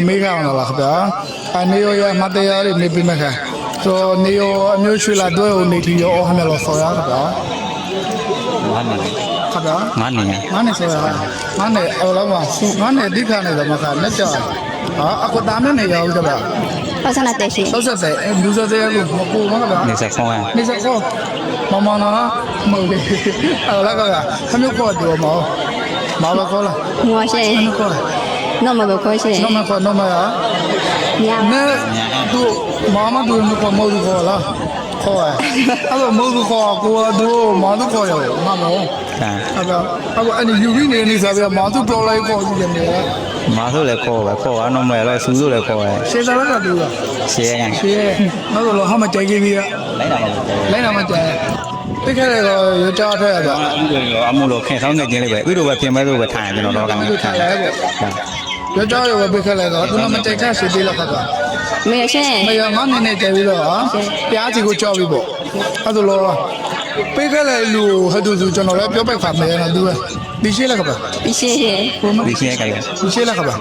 မေကောင်းလားခင်ဗျာအနေရောရမတရားတွေနေပြီးမှခါဆိုနေရောအမျိုးရွှေလာတော့နေထီရောဟမယ်လို့ဆိုရခင်ဗျာခင်ဗျာငါနေဆိုရငါနေအော်လာမှာငါနေဒီခါနေတော့မခါလက်ကြောဟာအခုတာမနေရောခင်ဗျာပတ်စံတဲ့ရှိဆောက်ဆက်တဲ့လူစတဲ့ကိုမကူမခင်ဗျာနေဆက်ခေါင်းနေဆက်ခေါမမနာမဟုတ်လေအော်လာကခမျိုးခေါ်တော့မောဘာပဲခေါ်လားငွားရှိခေါ်နော်မဘခေါ်ရှိနော်မခေါ်နော်မရညာသူမမတို့မခေါ်မဟုတ်ခေါ်လားခေါ်အဲ့တော့မဟုတ်ခေါ်ကိုတို့မတို့ခေါ်ရမမောအဲ့အဲ့ယူပြီးနေစားပြမတို့ပြောလိုက်ခေါ်ကြည့်တယ်မယ်မာဆိုလည်းခေါ်ပဲခေါ်အောင်တော့မရလဲစူးဆိုလည်းခေါ်တယ်ရှေ့စားလည်းတူလားရှေ့ကန်မဟုတ်လို့ဟာမကြိုက်ကြီးပြီလိုက်တာမကြိုက်တိတ်ခဲ့တယ်တော့ရကြထက်ရတော့အမှုလို့ခင်ဆောင်နေခြင်းလေးပဲဥတို့ပဲပြင်မဲ့လို့ပဲထိုင်ကျွန်တော်တော့ကောင်းထိုင်လိုက်ပေါ့ရကြရောပဲပြခဲ့လိုက်တော့သူမကြိုက်တာရှိသေးလားခက်တာမေရှင်မေရမနေနေကြပြီးတော့ပြားစီကိုကြောက်ပြီးပေါ့အဲ့ဒါလို့ပေးခဲ့လိုက်လို့ဟဲ့သူကျွန်တော်လည်းပြောပိတ်ခါမယ်နော်သူကဒီရှိလားခက်ပါဒီရှိဒီရှိကလည်းဒီရှိလားခက်ပါ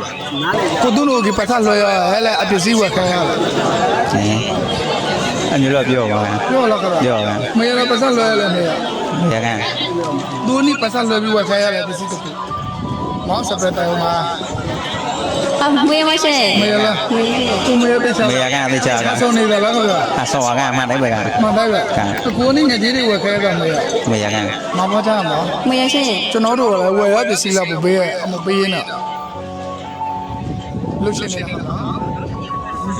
ကိုသူ့လိုကပတ်သက်လို့ရဟဲ့လေအပစ္စည်းဝယ်ခိုင်းရလားအမျိုးတော့ပြောပါပြောလားခက်ပါပြောပါမရပတ်သက်လို့ရလဲနေရကန်သူနိပတ်သက်လို့ပြီးဝယ်ခိုင်းရလဲပစ္စည်းတစ်ခုမောင်စပရက်တိုင်မှာမေမရှိမေလားသူမေပိချာမေကန်ပိချာဆောင်းနေတယ်လားခက်ပါအဆောကန်မှန်တယ်ပဲကန်မှန်တယ်ပဲကိုနိငယ်ကြီးတွေဝယ်ခိုင်းရတာမေကန်မမကြမှာမေရှိကျွန်တော်တို့လည်းဝယ်ရပစ္စည်းလာပို့ပေးရအမပေးရင်တော့လုရှင်နေတာ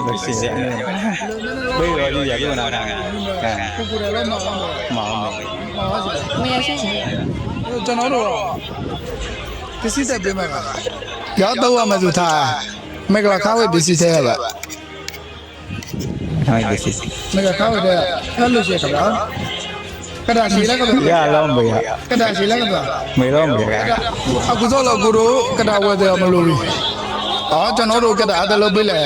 လို့ရှိတယ်ဘေးရောကြီးရပြောနာတာကန်ကိုကိုလည်းမောင်းမေရှိကျွန်တော်တို့ပစ္စည်းတက်ပေးမှာရောက်တော့မှသူထားမကလာခါဝဲပစ္စည်းတဲ့ပါဟိုပစ္စည်းမကလာခါဝဲတဲ့အဲ့လိုရှိခဗျာကဒါရှိလားကဗျာရလုံးမေကဒါရှိလားကဗျာမေလုံးမေကအခုတော့ကိုတို့ကဒါဝဲတယ်မလို့ဘူးအော်ကျွန်တော်တို့ကဒါအဲ့လိုပေးလေ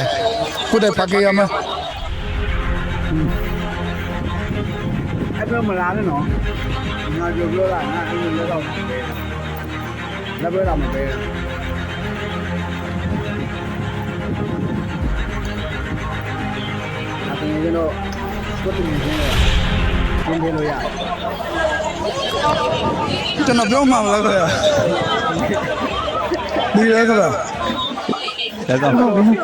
ကိုတဲ့ဖကေးရမအဲ့တော့မလားနော်ငါပြောတာငါအဲ့လိုလောက်လက်ပဲတော့မပဲကျွန်တော်ကိုတူနေတယ်ကျင်းပြလို့ရတယ်ကျွန်တော်ပြောမှမလားခင်ဗျာဒီရဲခင်ဗျာလက်တော့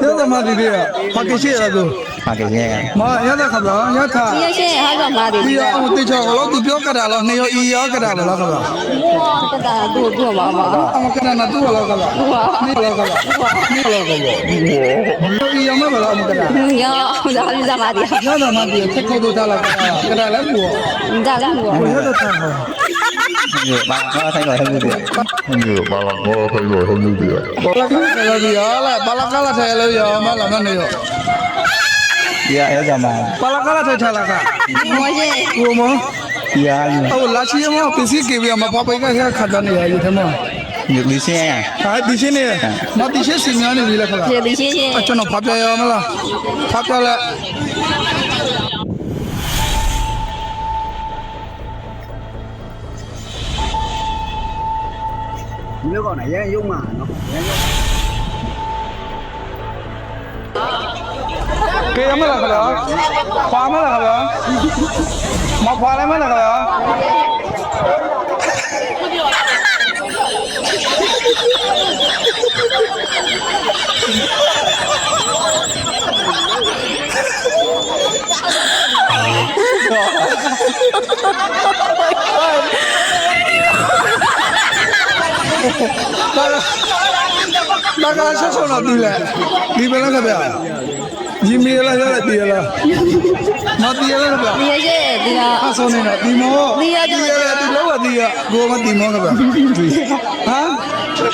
ကျတော့မှဒီရဲပါကရှိရတော့ပါကရှိရမရတဲ့ခင်ဗျာရခါဒီရှိဟာတော့မှာဒီရောတေချောလို့သူပြောကြတာလားနေရောဤရောကြတာလားခင်ဗျာကတာတို့ပါပါအမကနာတူလားခင်ဗျာနေလားခင်ဗျာနေလားခင်ဗျာဤရောမပါလားအမကနာရောဒါလေးစားပါဒီရတော့မှဒီချက်ခေါ်တော့လာကြတာလည်းဘူးဒါလည်းဘူးရတော့တာဘာသာဆိုင်တော့ဟဲ့လို့ဒီဘာလာကောထိုင်လို့ဟဲ့လို့ဒီဘာလာကလာဒီရလားဘာလာကလာထိုင်လို့ရမလားမနေရောရရကြမှာဘာလာကလာထိုင်လာကမရှိကိုမရဟိုလာချီမပစ္စည်းကေပြမပပိုင်ကခတ်တယ်ရရထမဒီစင်းဟာဒီရှင်းနေမဒီရှင်းစင်များနေပြီလားခလားဒီရှင်းအကျွန်တော်ဖပြရမလားဖပြလဲဒီလိုကောင်းတယ်ရန်ရုံမှာနော်ရန်ရုံကေရမလားခလားခွာမလားခလားမခွာလည်းမလားခလားဒါကဆက်ဆုံးတော့ဒီလေဒီဘယ်လဲဗျာဒီမီလာရတဲ့ဒီလားမတီးရလားဗျာဒီရှိဒီကအဆုံးနေတာဒီမောဒီရဒီလောကဒီရကိုမဒီမောကဗျာဟာ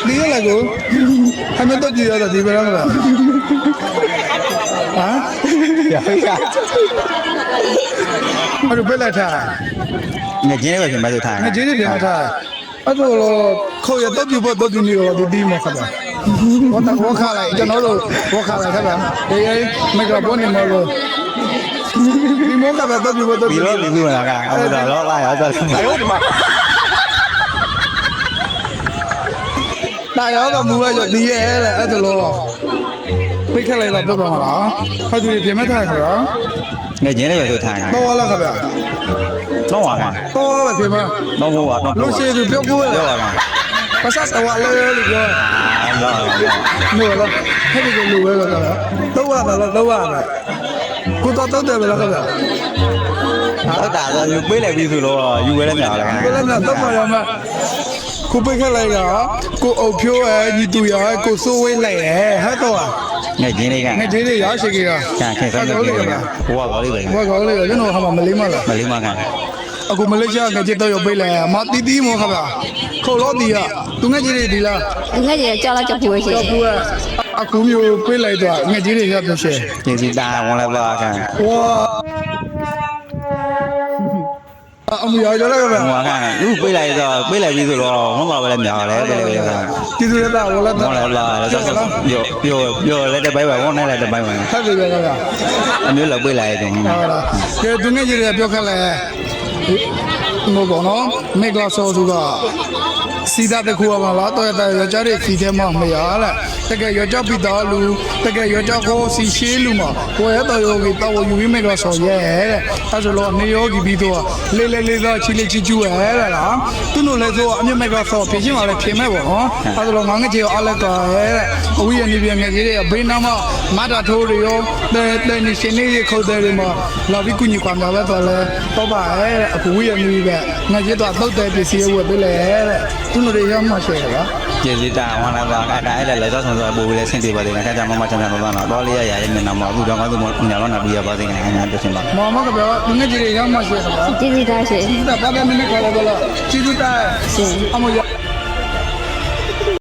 ဒီရလားကိုဟမတော့ဒီရတာဒီဘယ်လားဗျာဟာရရအဲ့ဒါဘယ်လာထားငကြင်းပဲပြင်မလို့ထားငကြင်းတွေပြင်မထားအဲ့တော့ခေါ်ရတော့ပြဖို့တော့ဒီနေရောဒီမောကဗျာဝခလာကျွန်တော်တို့ဝခလာခဲ့ဗျာဒီမီကရိုဖုန်းနေမလို့ဒီမောကပဲတော့ပြဖို့တော့ပြီးတော့လူကလာကအမတော်တော့လာရတော့တယ်အဲ့ဒီမှာဒါရောတော့မူရရဒီရဲအဲ့ဒါလို့ ပိတ်ခက်လိုက်တော့တော့ပါလားဟာသူပြင်မဲ့ထားခဗျာ ငယ်ချင်းလေးပဲဆိုထားတယ် တော့လာခဗျာ တော့ပါက တော့ပဲပြင်မဲ့ တော့ဟုတ်ပါတော့ လို့ရှိသူပြောကိုရ ပြောပါက ပတ်စပ်ဝါလဲလို့ပြော တော့ မို့လားဟဲ့ဒီလိုဝဲတော့တော့ရတာတော့ရတာကိုတော့တယ်ပဲလားခဗျာ ဟုတ်တာဆိုယူပေးလိုက်ပြီဆိုတော့ယူဝဲလည်းမရဘူး ဘယ်လဲတော့ပါရမှာကိုပိတ်ခက်လိုက်တာကိုအုပ်ဖြိုးရဲ့ညီတူရဲ့ကိုစိုးဝေးလိုက်ရဲ့ဟဲ့တော့ ငယ်ချင်းလေးက ငါဒီနေ့ရရှိကြတာ ကျန်ခဲ့ဆုံးနေတယ်ဘိုးကလေးပဲ ဘာကောင်းလဲကျွန်တော်ဟာမလေးမလား မလေးမက အခုမလေးရှားငါကြည့်တော့ရပိတ်လိုက်မတီးတီးမောခဗျာခေါ်လို့တီးရသူငါကြီးဒီလား ငါကြီးကြောက်လိုက်ကြောက်ပွေးရှင် တော့ဘူးအခုမျိုးပိတ်လိုက်တော့ငါကြီးတွေရပြရှယ် ကျေစီတာဝင်လာပါက ဝါအမရကြလားဗျာ ဟိုကလူပေးလိုက်တော့ပေးလိုက်ပြီဆိုတော့မမပဲလည်းမြော်လဲပေးလိုက်ပြီက တီးသူရတာဝလာတာ ဟောလာလာဆိုတော့ပြောလည်းတစ်ပိုင်းပဲဝန်နဲ့လည်းတစ်ပိုင်းပဲ ဆက်ပြီဗျာ အမျိုးလောက်ပေးလိုက်တယ် ဟုတ်လားကဲသူငါကြီးတွေပြောခက်လဲမို့ကောနော်မေဂါဆောသူကစီတာတခုပါလားတော့ရကြတဲ့စီထဲမှာမရလားတကယ်ရကြပြီးတော့လူတကယ်ရကြကိုစီရှေးလူမှာကိုရတော့ယောဂီတော့ယူပြီးမေဂါဆောရဲ့တဲ့အဲဆိုတော့နေယောဂီပြီးတော့လေးလေးလေးတော့ချီလေးချီကျူရဲ့တဲ့လားသူတို့လည်းဆိုအမြင့်မေဂါဆောပြင်ရှင်းပါလေပြင်မဲ့ပေါ့နော်အဲဆိုတော့ငါငချေအားလက်တော့ရဲ့တဲ့အဝိယနေပြန်ငယ်ကြီးတွေဘေးနားမှာမတာထိုးတွေရောတဲ့နေရှင်လေးခုတ်တယ်တွေမှာလာပြီးကုညီကွာများပဲတော့လဲတော့ပါရဲ့အခုဝိယနေပဲငါကြီးတော့သုတ်တယ်ပစ္စည်းဝယ်ပေးလေတဲ့သူတို့တွေရောက်မှရှယ်ရပါ ကျေစီတာဝင်လာပါကအဲ့ဒါအဲ့လည်းတော့ဆုံးဆိုပို့ပြီးလဲဆင်းပြေပါသေးတယ်ခါကြမမချမ်းသာတော့တော့လေးရရရဲ့မျက်နှာမှာအခုတော့ကောင်းသူညလောနာပြီးရပါသေးတယ်ငါပြောချင်ပါ မောင်မကပြောသူငယ်ကြီးတွေရောက်မှရှယ်ရပါ ကျေးဇူးသားရှင် ဒါဘာပဲမင်းခေါ်လာတော့ချီတူတာ ရှင် အမရ